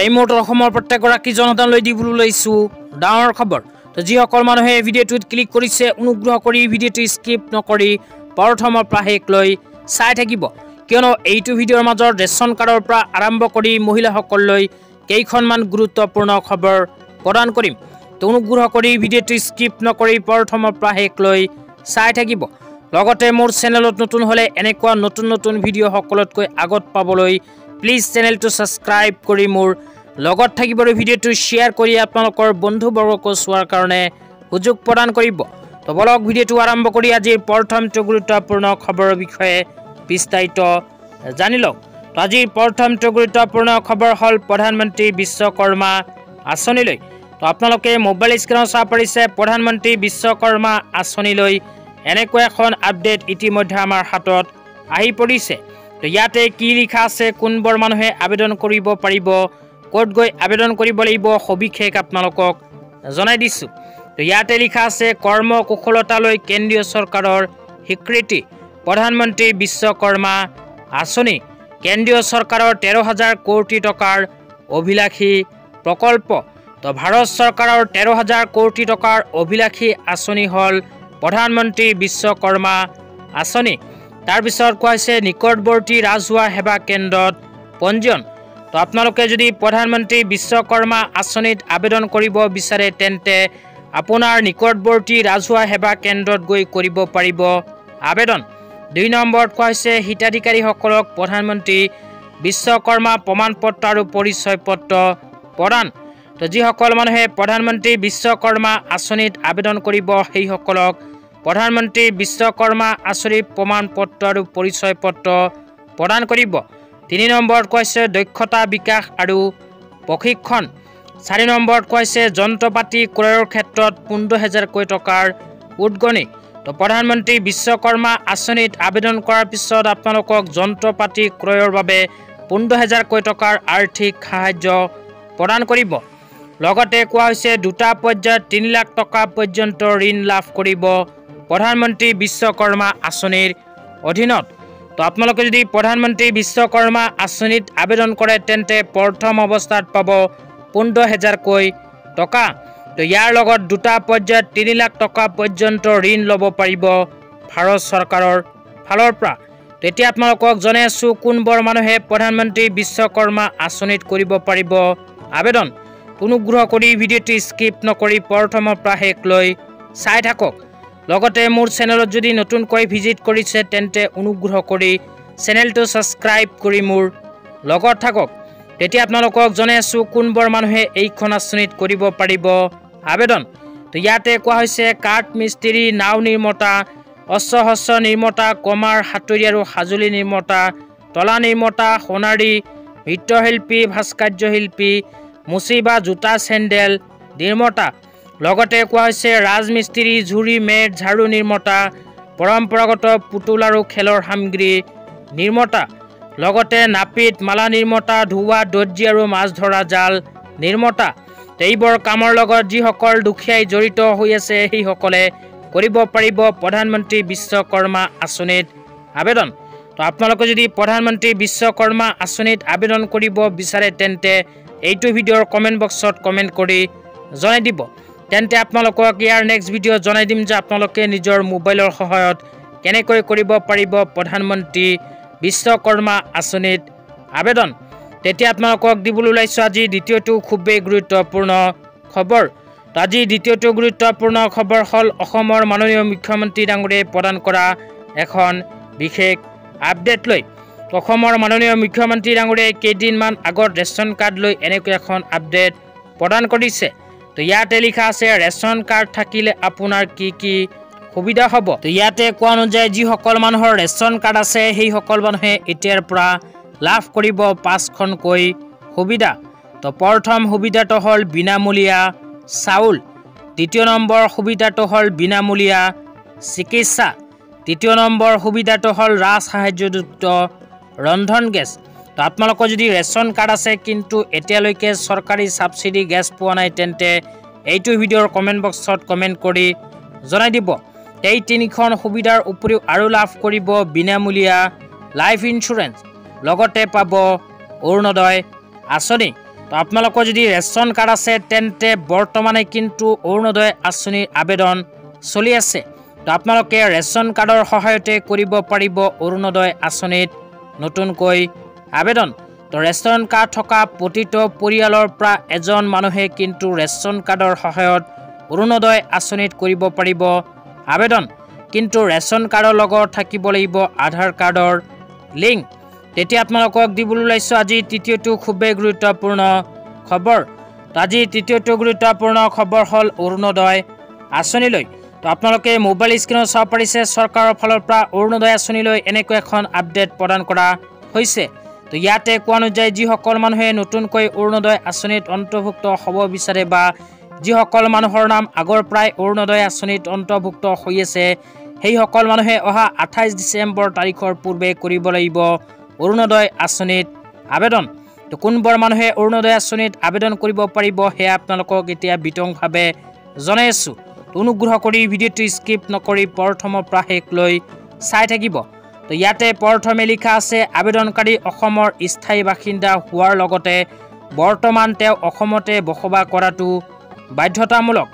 এই মুহূৰ্তত অসমৰ প্ৰত্যেকগৰাকী জনতালৈ দিবলৈ লৈছোঁ ডাঙৰ খবৰ। তো যিসকল মানুহে ভিডিঅ'টোত ক্লিক কৰিছে অনুগ্ৰহ কৰি ভিডিঅ'টো স্কিপ নকৰি প্ৰথমৰ পৰা শেষলৈ চাই থাকিব, কিয়নো এইটো ভিডিঅ'ৰ মাজত ৰেচন কাৰ্ডৰ পৰা আৰম্ভ কৰি মহিলাসকললৈ কেইখনমান গুৰুত্বপূৰ্ণ খবৰ প্ৰদান কৰিম। তো অনুগ্ৰহ কৰি ভিডিঅ'টো স্কিপ নকৰি প্ৰথমৰ পৰা শেষলৈ চাই থাকিব। লগতে মোৰ চেনেলত নতুন হ'লে এনেকুৱা নতুন নতুন ভিডিঅ' সকলোতকৈ আগত পাবলৈ প্লিজ চেনেলটো ছাবস্ক্ৰাইব কৰি মোৰ লগত থাকিব আৰু ভিডিঅ'টো শ্বেয়াৰ কৰি আপোনালোকৰ বন্ধুবৰ্গকো চোৱাৰ কাৰণে সুযোগ প্ৰদান কৰিব। তো বলক ভিডিঅ'টো আৰম্ভ কৰি আজিৰ প্ৰথমটো গুৰুত্বপূৰ্ণ খবৰৰ বিষয়ে বিস্তাৰিত জানি লওক। তো আজিৰ প্ৰথমটো গুৰুত্বপূৰ্ণ খবৰ হ'ল প্ৰধানমন্ত্ৰী বিশ্বকৰ্মা আঁচনিলৈ। তো আপোনালোকে মোবাইল স্ক্ৰীনত চাব পাৰিছে প্ৰধানমন্ত্ৰী বিশ্বকৰ্মা আঁচনিলৈ এনেকুৱা এখন আপডেট ইতিমধ্যে আমাৰ হাতত আহি পৰিছে। তো ইয়াতে কি লিখা আছে, কোনবোৰ মানুহে আবেদন কৰিব পাৰিব, ক'ত গৈ আবেদন কৰিব লাগিব, সবিশেষ আপোনালোকক জনাই দিছোঁ। তো ইয়াতে লিখা আছে কৰ্ম কুশলতালৈ কেন্দ্ৰীয় চৰকাৰৰ স্বীকৃতি, প্ৰধানমন্ত্ৰী বিশ্বকৰ্মা আঁচনি কেন্দ্ৰীয় চৰকাৰৰ 13,000 কোটি টকাৰ অভিলাষী প্ৰকল্প। তো ভাৰত চৰকাৰৰ 13,000 কোটি টকাৰ অভিলাষী আঁচনি হ'ল প্ৰধানমন্ত্ৰী বিশ্বকৰ্মা আঁচনি। তাৰপিছত কোৱা হৈছে নিকটৱৰ্তী ৰাজহুৱা সেৱা কেন্দ্ৰত পঞ্জীয়ন। তো আপোনালোকে যদি প্ৰধানমন্ত্ৰী বিশ্বকৰ্মা আঁচনিত আবেদন কৰিব বিচাৰে তেন্তে আপোনাৰ নিকটৱৰ্তী ৰাজহুৱা সেৱা কেন্দ্ৰত গৈ কৰিব পাৰিব আবেদন। 2 নম্বৰত কোৱা হৈছে হিতাধিকাৰীসকলক প্ৰধানমন্ত্ৰী বিশ্বকৰ্মা প্ৰমাণপত্ৰ আৰু পৰিচয় পত্ৰ প্ৰদান। তো যিসকল মানুহে প্ৰধানমন্ত্ৰী বিশ্বকৰ্মা আঁচনিত আবেদন কৰিব সেইসকলক প্ৰধানমন্ত্ৰী বিশ্বকৰ্মা আঁচনিৰ প্ৰমাণপত্ৰ আৰু পৰিচয় পত্ৰ প্ৰদান কৰিব। 3 নম্বৰত কৈছে দক্ষতা বিকাশ আৰু প্ৰশিক্ষণ। 4 নম্বৰত কৈছে যন্ত্ৰ পাতি ক্ৰয়ৰ ক্ষেত্ৰত 15,000 কোটি টকাৰ উদগনি। তো প্ৰধানমন্ত্ৰী বিশ্বকৰ্মা আঁচনিত আবেদন কৰাৰ পিছত আপোনালোকক যন্ত্ৰ পাতি ক্ৰয়ৰ বাবে 15,000 কোটি টকাৰ আৰ্থিক সাহায্য প্ৰদান কৰিব। লগতে কোৱা হৈছে 2টা পৰ্যায়ত 3 লাখ টকা পৰ্যন্ত ঋণ লাভ কৰিব প্ৰধানমন্ত্ৰী বিশ্বকৰ্মা আঁচনিৰ অধীনত। তো আপোনালোকে যদি প্ৰধানমন্ত্ৰী বিশ্বকৰ্মা আঁচনিত আবেদন কৰে তেন্তে প্ৰথম অৱস্থাত পাব 15,000 কোটি টকা। তো ইয়াৰ লগত 2টা পৰ্যায়ত 3 লাখ টকা পৰ্যন্ত ঋণ ল'ব পাৰিব ভাৰত চৰকাৰৰ ফালৰ পৰা। তেতিয়া আপোনালোকক জনাই আছোঁ কোনবোৰ মানুহে প্ৰধানমন্ত্ৰী বিশ্বকৰ্মা আঁচনিত কৰিব পাৰিব আবেদন। অনুগ্ৰহ কৰি ভিডিঅ'টো স্কিপ নকৰি প্ৰথমৰ পৰা শেষলৈ চাই থাকক। লগতে মোৰ চেনেলত যদি নতুনকৈ ভিজিট কৰিছে তেন্তে অনুগ্ৰহ কৰি চেনেলটো ছাবস্ক্ৰাইব কৰি মোৰ লগত থাকক। তেতিয়া আপোনালোকক জনাই আছোঁ কোনবোৰ মানুহে এইখন আঁচনিত কৰিব পাৰিব আবেদন। তো ইয়াতে কোৱা হৈছে কাঠ মিস্ত্ৰী, নাও নিৰ্মাতা, অস্ত্ৰ শস্ত্ৰ নিৰ্মাতা, কমাৰ, সাঁতুৰি আৰু সঁজুলি নিৰ্মাতা, তলা নিৰ্মাতা, সোণাৰী, মৃৎশিল্পী, ভাস্কৰ্য শিল্পী, মুচি বা জোতা চেণ্ডেল নিৰ্মাতা। লগতে কোৱা হৈছে ৰাজমিস্ত্ৰী, ঝুৰি, মেট, ঝাৰু নিৰ্মাতা, পৰম্পৰাগত পুতুল আৰু খেলৰ সামগ্ৰী নিৰ্মাতা। লগতে নাপিত, মালা নিৰ্মাতা, ধোৱা, দৰ্জী আৰু মাছ ধৰা জাল নিৰ্মাতা। এইবোৰ কামৰ লগত যিসকল দুখীয়াই জড়িত হৈ আছে সেইসকলে কৰিব পাৰিব প্ৰধানমন্ত্ৰী বিশ্বকৰ্মা আঁচনিত আবেদন। তো আপোনালোকে যদি প্ৰধানমন্ত্ৰী বিশ্বকৰ্মা আঁচনিত আবেদন কৰিব বিচাৰে তেন্তে এইটো ভিডিঅ'ৰ কমেণ্ট বক্সত কমেণ্ট কৰি জনাই দিব। তেন্তে আপোনালোকক ইয়াৰ নেক্সট ভিডিঅ' জনাই দিম যে আপোনালোকে নিজৰ মোবাইলৰ সহায়ত কেনেকৈ কৰিব পাৰিব প্ৰধানমন্ত্ৰী বিশ্বকৰ্মা আঁচনিত আবেদন। তেতিয়া আপোনালোকক দিবলৈ ওলাইছোঁ আজি দ্বিতীয়টো খুবেই গুৰুত্বপূৰ্ণ খবৰ। তো আজি দ্বিতীয়টো গুৰুত্বপূৰ্ণ খবৰ হ'ল অসমৰ মাননীয় মুখ্যমন্ত্ৰী ডাঙৰীয়াই প্ৰদান কৰা এখন বিশেষ আপডেট লৈ। অসমৰ মাননীয় মুখ্যমন্ত্ৰী ডাঙৰীয়াই কেইদিনমান আগত ৰেচন কাৰ্ড লৈ এনেকৈ এখন আপডেট প্ৰদান কৰিছে। তো ইয়াতে লিখা আছে ৰেচন কাৰ্ড থাকিলে আপোনাৰ কি কি সুবিধা হ'ব। তো ইয়াতে কোৱা অনুযায়ী যিসকল মানুহৰ ৰেচন কাৰ্ড আছে সেইসকল মানুহে এতিয়াৰ পৰা লাভ কৰিব 5খনকৈ সুবিধা। তো প্ৰথম সুবিধাটো হ'ল বিনামূলীয়া চাউল, 2য় নম্বৰ সুবিধাটো হ'ল বিনামূলীয়া চিকিৎসা, 3য় নম্বৰ সুবিধাটো হ'ল ৰাজ সাহায্যযুক্ত ৰন্ধন গেছ। তো আপোনালোকৰ যদি ৰেচন কাৰ্ড আছে কিন্তু এতিয়ালৈকে চৰকাৰী ছাবচিডি গেছ পোৱা নাই তেন্তে এইটো ভিডিঅ'ৰ কমেণ্ট বক্সত কমেণ্ট কৰি জনাই দিব। এই 3খন সুবিধাৰ উপৰিও আৰু লাভ কৰিব বিনামূলীয়া লাইফ ইঞ্চুৰেঞ্চ, লগতে পাব অৰুণোদয় আঁচনি। তো আপোনালোকৰ যদি ৰেচন কাৰ্ড আছে তেন্তে বৰ্তমানে কিন্তু অৰুণোদয় আঁচনিৰ আবেদন চলি আছে। তো আপোনালোকে ৰেচন কাৰ্ডৰ সহায়তে কৰিব পাৰিব অৰুণোদয় আঁচনিত নতুনকৈ আবেদন। তো ৰেচন কাৰ্ড থকা প্ৰতিটো পৰিয়ালৰ পৰা এজন মানুহে কিন্তু ৰেচন কাৰ্ডৰ সহায়ত অৰুণোদয় আঁচনিত কৰিব পাৰিব আবেদন। কিন্তু ৰেচন কাৰ্ডৰ লগত থাকিব লাগিব আধাৰ কাৰ্ডৰ লিংক। তেতিয়া আপোনালোকক দিবলৈ ওলাইছোঁ আজি তৃতীয়টো খুবেই গুৰুত্বপূৰ্ণ খবৰ। তো আজি তৃতীয়টো গুৰুত্বপূৰ্ণ খবৰ হ'ল অৰুণোদয় আঁচনিলৈ। তো আপোনালোকে মোবাইল স্ক্ৰীনত চাব পাৰিছে চৰকাৰৰ ফালৰ পৰা অৰুণোদয় আঁচনিলৈ এনেকৈ এখন আপডেট প্ৰদান কৰা হৈছে। তো ইয়াতে কোৱা অনুযায়ী যিসকল মানুহে নতুনকৈ অৰুণোদয় আঁচনিত অন্তৰ্ভুক্ত হ'ব বিচাৰে বা যিসকল মানুহৰ নাম আগৰ পৰাই অৰুণোদয় আঁচনিত অন্তৰ্ভুক্ত হৈ আছে সেইসকল মানুহে অহা 28 ডিচেম্বৰ তাৰিখৰ পূৰ্বে কৰিব লাগিব অৰুণোদয় আঁচনিত আবেদন। তো কোনবোৰ মানুহে অৰুণোদয় আঁচনিত আবেদন কৰিব পাৰিব সেয়া আপোনালোকক এতিয়া বিতংভাৱে জনাই আছোঁ। অনুগ্ৰহ কৰি ভিডিঅ'টো স্কিপ নকৰি প্ৰথমৰ পৰা শেষলৈ চাই থাকিব। তো ইয়াতে প্ৰথমে লিখা আছে আবেদনকাৰী অসমৰ স্থায়ী বাসিন্দা হোৱাৰ লগতে বৰ্তমান তেওঁ অসমতে বসবাস কৰাটো বাধ্যতামূলক।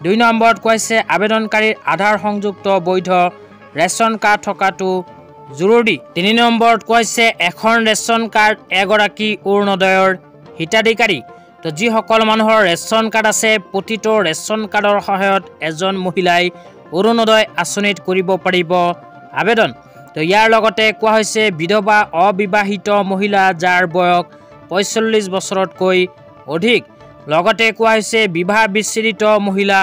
2 নম্বৰত কৈছে আবেদনকাৰীৰ আধাৰ সংযুক্ত বৈধ ৰেচন কাৰ্ড থকাটো জৰুৰী। 3 নম্বৰত কৈছে এখন ৰেচন কাৰ্ড এগৰাকী অৰুণোদয়ৰ হিতাধিকাৰী। তো যিসকল মানুহৰ ৰেচন কাৰ্ড আছে প্ৰতিটো ৰেচন কাৰ্ডৰ সহায়ত এজন মহিলাই অৰুণোদয় আঁচনিত কৰিব পাৰিব আবেদন। তো ইয়াৰ লগতে কোৱা হৈছে বিধৱা অবিবাহিত মহিলা যাৰ বয়স 45 বছৰতকৈ অধিক। লগতে কোৱা হৈছে বিবাহ বিচ্ছেদিত মহিলা,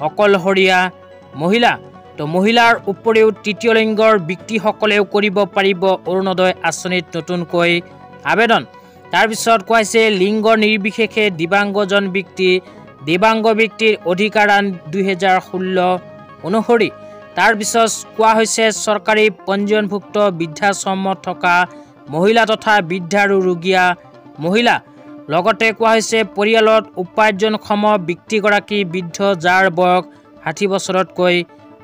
অকলশৰীয়া মহিলা। তো মহিলাৰ উপৰিও তৃতীয় লিংগৰ ব্যক্তিসকলেও কৰিব পাৰিব অৰুণোদয় আঁচনিত নতুনকৈ আবেদন। তাৰপিছত কোৱা হৈছে লিংগ নিৰ্বিশেষে দিব্যাংগজন ব্যক্তি, দিব্যাংগ ব্যক্তিৰ অধিকাৰ আইন 2016 অনুসৰি। তাৰপিছত কোৱা হৈছে চৰকাৰী পঞ্জীয়নভুক্ত বৃদ্ধাশ্ৰমত থকা মহিলা তথা বৃদ্ধ আৰু ৰোগীয়া মহিলা। লগতে কোৱা হৈছে পৰিয়ালত উপাৰ্জনক্ষম ব্যক্তিগৰাকী বৃদ্ধ যাৰ বয়স 60 বছৰতকৈ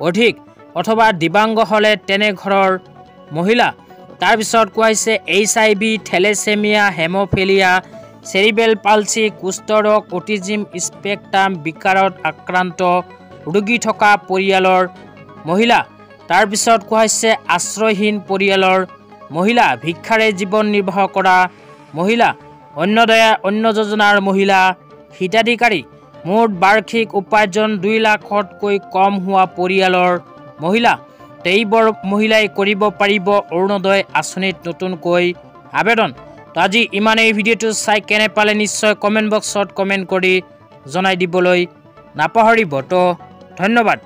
অধিক অথবা দিব্যাংগ হ'লে তেনে ঘৰৰ মহিলা। তাৰপিছত কোৱা হৈছে HIV, thalassemia, haemophilia, cerebral palsy, কুষ্ঠৰোগ, অটিজিম স্পেক্ট্ৰাম বিকাৰত আক্ৰান্ত ৰোগী থকা পৰিয়ালৰ মহিলা। তাৰপিছত কোৱা হৈছে আশ্ৰয়হীন পৰিয়ালৰ মহিলা, ভিক্ষাৰে জীৱন নিৰ্বাহ কৰা মহিলা, অন্নদয়া অন্ন যোজনাৰ মহিলা হিতাধিকাৰী, মুঠ বাৰ্ষিক উপাৰ্জন 2 লাখতকৈ কম হোৱা পৰিয়ালৰ মহিলা। এইবোৰ মহিলাই কৰিব পাৰিব অৰুণোদয় আঁচনিত নতুনকৈ আবেদন। তো আজি ইমানেই। ভিডিঅ'টো চাই কেনে পালে নিশ্চয় কমেণ্ট বক্সত কমেণ্ট কৰি জনাই দিবলৈ নাপাহৰিব। তো ধন্যবাদ।